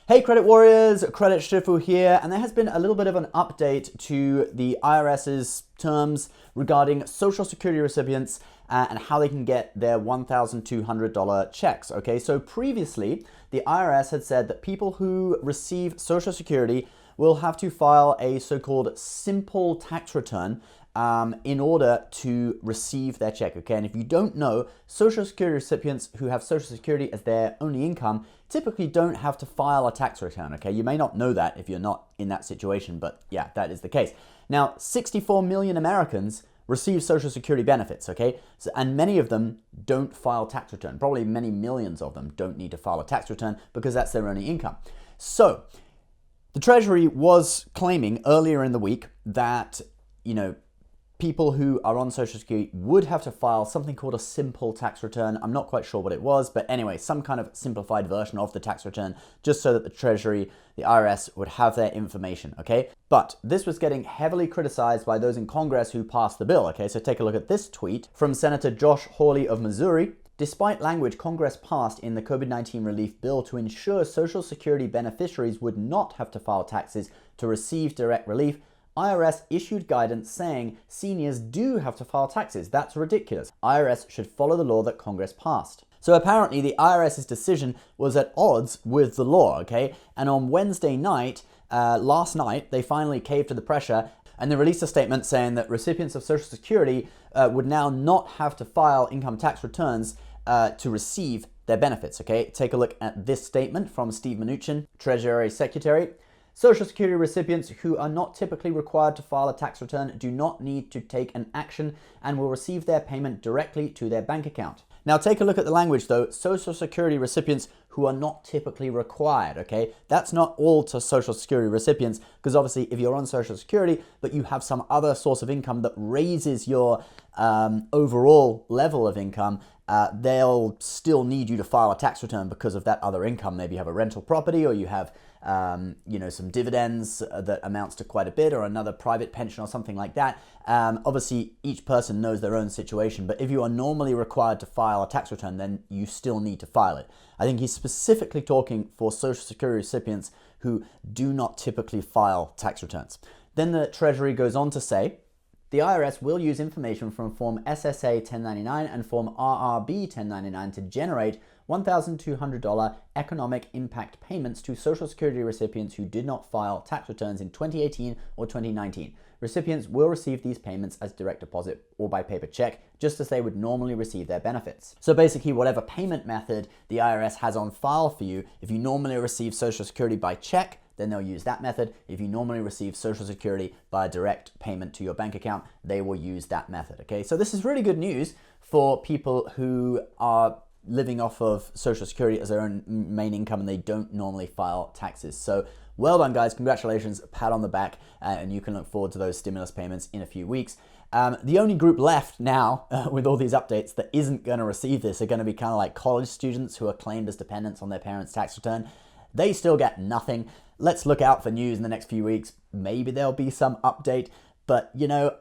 Hey Credit Warriors, Credit Shifu here, and there has been a little bit of an update to the IRS's terms regarding Social Security recipients and how they can get their $1,200 checks. Okay, so previously the IRS had said that people who receive Social Security will have to file a so-called simple tax return in order to receive their check, okay? And if you don't know, Social Security recipients who have Social Security as their only income typically don't have to file a tax return, okay? You may not know that if you're not in that situation, but yeah, that is the case. Now, 64 million Americans receive Social Security benefits, okay? So, and many of them don't file tax return. Probably many millions of them don't need to file a tax return because that's their only income. So, the Treasury was claiming earlier in the week that, people who are on Social Security would have to file something called a simple tax return. I'm not quite sure what it was, but anyway, some kind of simplified version of the tax return, just so that the Treasury, the IRS, would have their information, okay? But this was getting heavily criticized by those in Congress who passed the bill, okay? So take a look at this tweet from Senator Josh Hawley of Missouri. Despite language Congress passed in the COVID-19 relief bill to ensure Social Security beneficiaries would not have to file taxes to receive direct relief, IRS issued guidance saying seniors do have to file taxes. That's ridiculous. IRS should follow the law that Congress passed. So apparently the IRS's decision was at odds with the law, okay? And on Wednesday night, last night, they finally caved to the pressure and they released a statement saying that recipients of Social Security would now not have to file income tax returns to receive their benefits, okay? Take a look at this statement from Steve Mnuchin, Treasury Secretary. Social Security recipients who are not typically required to file a tax return do not need to take an action and will receive their payment directly to their bank account. Now take a look at the language though. Social Security recipients who are not typically required, okay? That's not all to Social Security recipients, because obviously if you're on Social Security but you have some other source of income that raises your overall level of income, they'll still need you to file a tax return because of that other income. Maybe you have a rental property or you have some dividends that amounts to quite a bit, or another private pension or something like that. Obviously, each person knows their own situation, but if you are normally required to file a tax return, then you still need to file it. I think he's specifically talking for Social Security recipients who do not typically file tax returns. Then the Treasury goes on to say, the IRS will use information from Form SSA 1099 and Form RRB 1099 to generate $1,200 economic impact payments to Social Security recipients who did not file tax returns in 2018 or 2019. Recipients will receive these payments as direct deposit or by paper check, just as they would normally receive their benefits. So basically, whatever payment method the IRS has on file for you, if you normally receive Social Security by check, then they'll use that method. If you normally receive Social Security by a direct payment to your bank account, they will use that method, okay? So this is really good news for people who are living off of Social Security as their own main income and they don't normally file taxes. So well done, guys. Congratulations, pat on the back, and you can look forward to those stimulus payments in a few weeks. The only group left now with all these updates that isn't going to receive this are going to be kind of like college students who are claimed as dependents on their parents' tax return. They still get nothing. Let's look out for news in the next few weeks. Maybe there'll be some update, but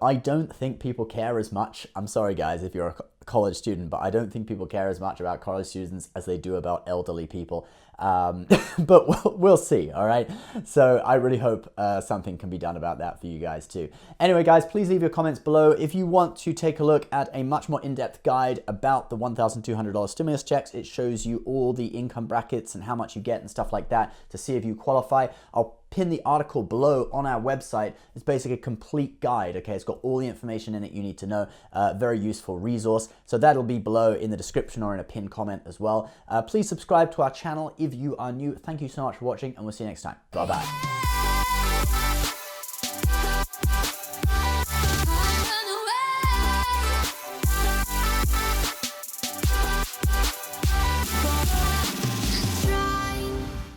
I don't think people care as much. I'm sorry, guys, if you're a college student, but I don't think people care as much about college students as they do about elderly people. But we'll see, all right? So I really hope something can be done about that for you guys too. Anyway, guys, please leave your comments below. If you want to take a look at a much more in-depth guide about the $1,200 stimulus checks, it shows you all the income brackets and how much you get and stuff like that to see if you qualify. I'll pin the article below on our website. It's basically a complete guide, okay? It's got all the information in it you need to know. Very useful resource. So that'll be below in the description or in a pinned comment as well. Please subscribe to our channel if you are new. Thank you so much for watching, and we'll see you next time. Bye-bye.